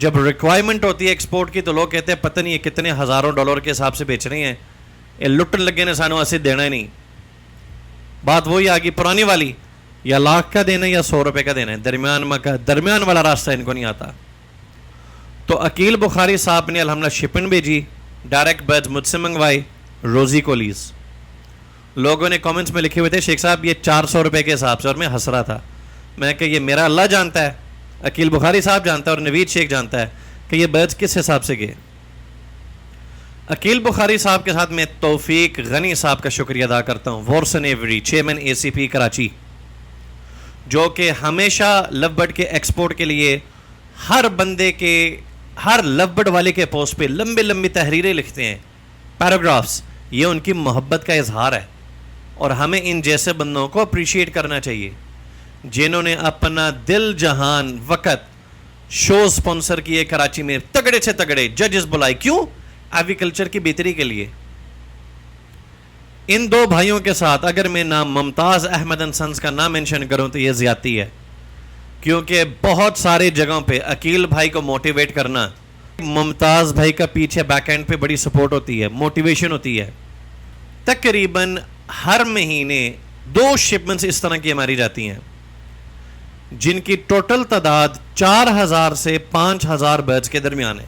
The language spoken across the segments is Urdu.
جب ریکوائرمنٹ ہوتی ہے ایکسپورٹ کی تو لوگ کہتے ہیں پتہ نہیں یہ کتنے ہزاروں ڈالر کے حساب سے بیچ رہے ہیں, یہ لٹن لگے نے سانو ایسے دینا ہی نہیں. بات وہی آ گئی پرانی والی, یا لاکھ کا دینا ہے یا 100 روپے کا دینا ہے, درمیان والا راستہ ان کو نہیں آتا. تو عقیل بخاری صاحب نے الحمدللہ شپن بھیجی, ڈائریکٹ برڈز مجھ سے منگوائی, روزی کولیز. لوگوں نے کامنٹس میں لکھے ہوئے تھے شیخ صاحب یہ 400 روپے کے حساب سے, اور میں ہنس رہا تھا. میں کہ یہ میرا اللہ جانتا ہے, عقیل بخاری صاحب جانتا ہے اور نوید شیخ جانتا ہے کہ یہ برڈز کس حساب سے گئے. عقیل بخاری صاحب کے ساتھ میں توفیق غنی صاحب کا شکریہ ادا کرتا ہوں, وارسن ایوری چیئرمین ACP کراچی, جو کہ ہمیشہ لو برڈ کے ایکسپورٹ کے لیے ہر بندے کے, ہر لو برڈ والے کے پوسٹ پہ لمبی تحریریں لکھتے ہیں, پیراگرافس. یہ ان کی محبت کا اظہار ہے, اور ہمیں ان جیسے بندوں کو اپریشیٹ کرنا چاہیے جنہوں نے اپنا دل جہان وقت شو سپانسر کیے کراچی میں, تگڑے سے تگڑے ججز بلائے. کیوں؟ ایگریکلچر کی بہتری کے لیے. ان دو بھائیوں کے ساتھ اگر میں نام ممتاز احمد اینڈ سنس کا نام مینشن کروں تو یہ زیادتی ہے, کیونکہ بہت سارے جگہوں پہ عقیل بھائی کو موٹیویٹ کرنا, ممتاز بھائی کا پیچھے بیک اینڈ پہ بڑی سپورٹ ہوتی ہے, موٹیویشن ہوتی ہے. تقریباً ہر مہینے 2 شپمنٹس اس طرح کی ہماری جاتی ہیں جن کی ٹوٹل تعداد 4000 سے 5000 برڈز کے درمیان ہے.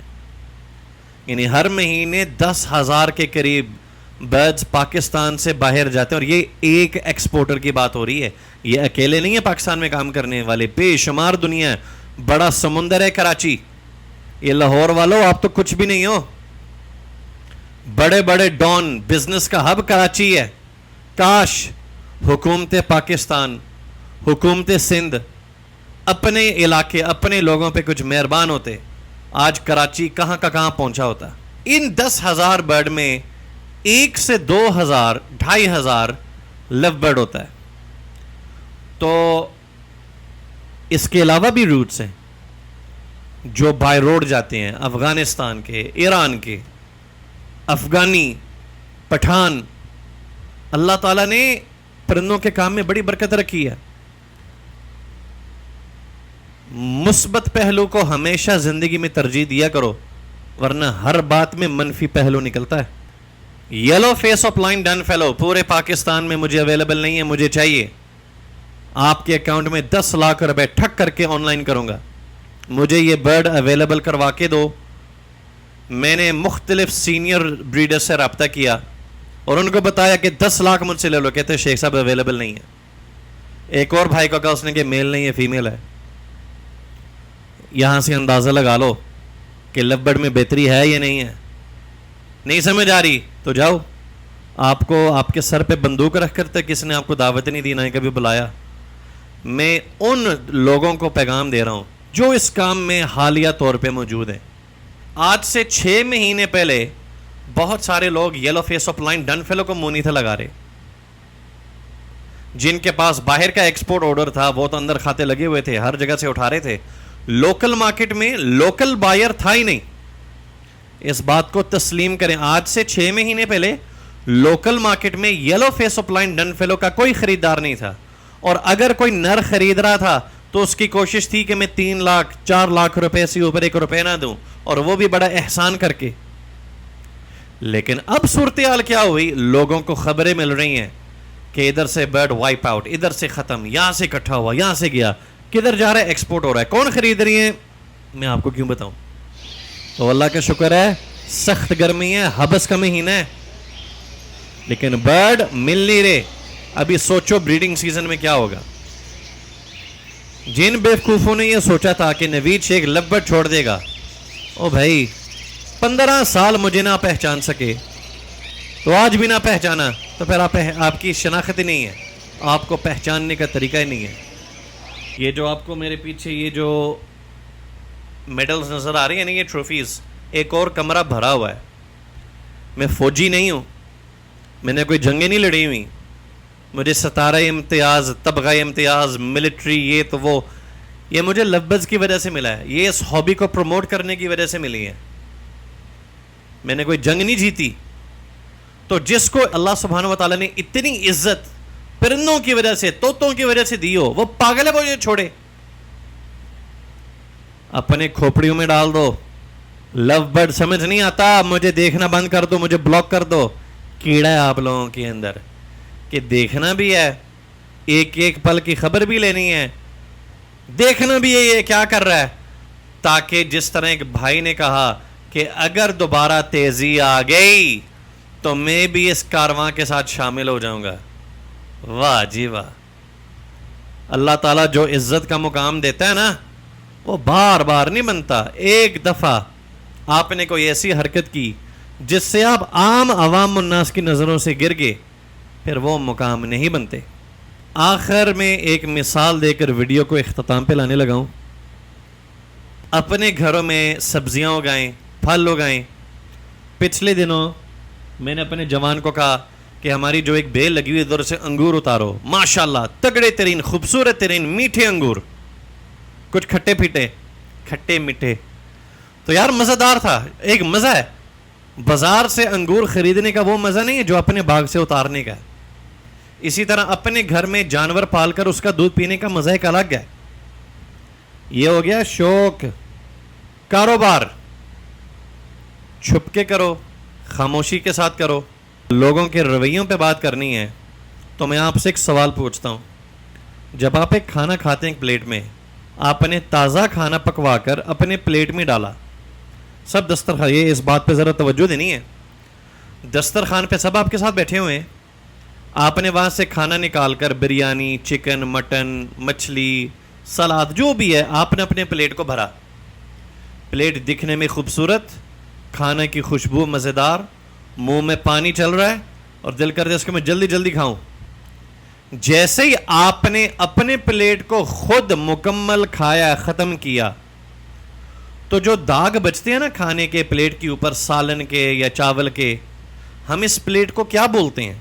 یعنی ہر مہینے 10,000 کے قریب برڈز پاکستان سے باہر جاتے ہیں, اور یہ ایک ایکسپورٹر کی بات ہو رہی ہے. یہ اکیلے نہیں ہے پاکستان میں کام کرنے والے, بے شمار دنیا ہے, بڑا سمندر ہے کراچی. یہ لاہور والوں آپ تو کچھ بھی نہیں ہو, بڑے بڑے ڈان, بزنس کا ہب کراچی ہے. کاش حکومت پاکستان, حکومت سندھ اپنے علاقے, اپنے لوگوں پہ کچھ مہربان ہوتے, آج کراچی کہاں کا کہاں پہنچا ہوتا. ان 10,000 برڈ میں 1 سے 2,000 2,500 لو برڈ ہوتا ہے. تو اس کے علاوہ بھی روٹس ہیں جو بائی روڈ جاتے ہیں, افغانستان کے, ایران کے, افغانی, پٹھان. اللہ تعالیٰ نے پرندوں کے کام میں بڑی برکت رکھی ہے. مثبت پہلو کو ہمیشہ زندگی میں ترجیح دیا کرو, ورنہ ہر بات میں منفی پہلو نکلتا ہے. Yellow face off line done fellow پورے پاکستان میں مجھے اویلیبل نہیں ہے, مجھے چاہیے. آپ کے اکاؤنٹ میں 10 لاکھ روپے ٹھک کر کے آن لائن کروں گا, مجھے یہ برڈ اویلیبل کروا کے دو. میں نے مختلف سینئر بریڈر سے رابطہ کیا اور ان کو بتایا کہ 10 لاکھ مجھ سے لے لو. کہتے شیخ صاحب اویلیبل نہیں ہے. ایک اور بھائی کو کہا, اس نے کہ میل نہیں ہے فیمیل ہے. یہاں سے اندازہ لگا لو کہ لو برڈ میں بہتری ہے یا نہیں ہے. نہیں سمجھ آ رہی تو جاؤ, آپ کو آپ کے سر پہ بندوق رکھ کر تک کس نے آپ کو دعوت نہیں دی, نہ ہی کبھی بلایا. میں ان لوگوں کو پیغام دے رہا ہوں جو اس کام میں حالیہ طور پہ موجود ہیں. آج سے 6 مہینے پہلے بہت سارے لوگ yellow face off line done fellow کو منہ نہیں تھے لگا رہے. جن کے پاس باہر کا ایکسپورٹ آرڈر تھا وہ تو اندر کھاتے لگے ہوئے تھے, ہر جگہ سے اٹھا رہے تھے. لوکل مارکیٹ میں لوکل بائر تھا ہی نہیں. اس بات کو تسلیم کریں, آج سے 6 مہینے پہلے لوکل مارکیٹ میں yellow face off line done fellow کا کوئی خریدار نہیں تھا, اور اگر کوئی نر خرید رہا تھا تو اس کی کوشش تھی کہ میں 3 لاکھ 4 لاکھ روپے سے اوپر 1 روپے نہ دوں, اور وہ بھی بڑا احسان کر کے. لیکن اب صورتحال کیا ہوئی, لوگوں کو خبریں مل رہی ہیں کہ ادھر سے برڈ وائپ آؤٹ, ادھر سے ختم, یہاں سے اکٹھا ہوا, یہاں سے گیا, کدھر جا رہا ہے, ایکسپورٹ ہو رہا ہے. کون خرید رہی ہیں میں آپ کو کیوں بتاؤں. تو اللہ کا شکر ہے سخت گرمی ہے, حبس کا مہینہ ہے, لیکن برڈ مل نہیں رہے. ابھی سوچو بریڈنگ سیزن میں کیا ہوگا. جن بیوقوفوں نے یہ سوچا تھا کہ نوید شیخ لو برڈ چھوڑ دے گا, او بھائی 15 سال مجھے نہ پہچان سکے تو آج بھی نہ پہچانا تو پھر آپ کی شناخت ہی نہیں ہے, آپ کو پہچاننے کا طریقہ ہی نہیں ہے. یہ جو آپ کو میرے پیچھے یہ جو میڈلز نظر آ رہی ہیں نا, یہ ٹرافیز, ایک اور کمرہ بھرا ہوا ہے. میں فوجی نہیں ہوں, میں نے کوئی جنگیں نہیں لڑی ہوئی, مجھے ستارہ امتیاز, تبغہ امتیاز, ملٹری, یہ تو وہ, یہ مجھے لو برڈز کی وجہ سے ملا ہے, یہ اس ہابی کو پروموٹ کرنے کی وجہ سے ملی ہے. میں نے کوئی جنگ نہیں جیتی. تو جس کو اللہ سبحانہ و تعالیٰ نے اتنی عزت پرندوں کی وجہ سے, طوطوں کی وجہ سے دی ہو, وہ پاگل ہے وہ یہ چھوڑے. اپنے کھوپڑیوں میں ڈال دو. لو برڈ سمجھ نہیں آتا, مجھے دیکھنا بند کر دو, مجھے بلاک کر دو. کیڑا ہے آپ لوگوں کے اندر کہ دیکھنا بھی ہے, ایک ایک پل کی خبر بھی لینی ہے, دیکھنا بھی ہے یہ کیا کر رہا ہے, تاکہ جس طرح ایک بھائی نے کہا کہ اگر دوبارہ تیزی آ گئی تو میں بھی اس کارواں کے ساتھ شامل ہو جاؤں گا. واہ جی واہ. اللہ تعالیٰ جو عزت کا مقام دیتا ہے نا, وہ بار بار نہیں بنتا. ایک دفعہ آپ نے کوئی ایسی حرکت کی جس سے آپ عام عوام الناس کی نظروں سے گر گئے, پھر وہ مقام نہیں بنتے. آخر میں ایک مثال دے کر ویڈیو کو اختتام پہ لانے لگا ہوں. اپنے گھروں میں سبزیاں اگائیں, پھل اگائیں. پچھلے دنوں میں نے اپنے جوان کو کہا کہ ہماری جو ایک بیل لگی ہوئی ادھر سے انگور اتارو. ماشاءاللہ تگڑے ترین, خوبصورت ترین, میٹھے انگور, کچھ کھٹے پھیٹے, کھٹے میٹھے. تو یار مزیدار تھا. ایک مزہ ہے بازار سے انگور خریدنے کا, وہ مزہ نہیں ہے جو اپنے باغ سے اتارنے کا. اسی طرح اپنے گھر میں جانور پال کر اس کا دودھ پینے کا مزہ ایک الگ ہے. یہ ہو گیا شوق. کاروبار چھپ کے کرو, خاموشی کے ساتھ کرو. لوگوں کے رویوں پہ بات کرنی ہے تو میں آپ سے ایک سوال پوچھتا ہوں. جب آپ ایک کھانا کھاتے ہیں ایک پلیٹ میں, آپ نے تازہ کھانا پکوا کر اپنے پلیٹ میں ڈالا, سب دسترخوان, یہ اس بات پہ ذرا توجہ دینی ہے, دسترخوان پہ سب آپ کے ساتھ بیٹھے ہوئے ہیں, آپ نے وہاں سے کھانا نکال کر بریانی, چکن, مٹن, مچھلی, سلاد, جو بھی ہے آپ نے اپنے پلیٹ کو بھرا. پلیٹ دکھنے میں خوبصورت, کھانے کی خوشبو مزیدار, منہ میں پانی چل رہا ہے اور دل کر دے اس کو میں جلدی جلدی کھاؤں. جیسے ہی آپ نے اپنے پلیٹ کو خود مکمل کھایا, ختم کیا, تو جو داغ بچتے ہیں نا کھانے کے پلیٹ کے اوپر, سالن کے یا چاول کے, ہم اس پلیٹ کو کیا بولتے ہیں؟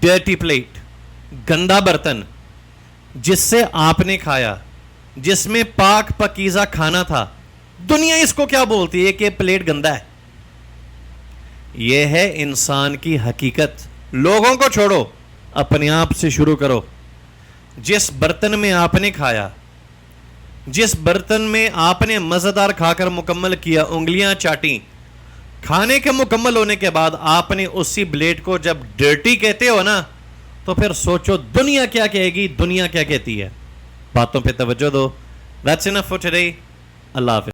ڈرٹی پلیٹ, گندا برتن. جس سے آپ نے کھایا, جس میں پاک پاکیزہ کھانا تھا, دنیا اس کو کیا بولتی ہے کہ پلیٹ گندا ہے. یہ ہے انسان کی حقیقت. لوگوں کو چھوڑو, اپنے آپ سے شروع کرو. جس برتن میں آپ نے کھایا, جس برتن میں آپ نے مزیدار کھا کر مکمل کیا, انگلیاں چاٹیں, کھانے کے مکمل ہونے کے بعد آپ نے اسی پلیٹ کو جب ڈرٹی کہتے ہو نا, تو پھر سوچو دنیا کیا کہے گی, دنیا کیا کہتی ہے. باتوں پہ توجہ دو. That's enough for today. اللہ حافظ.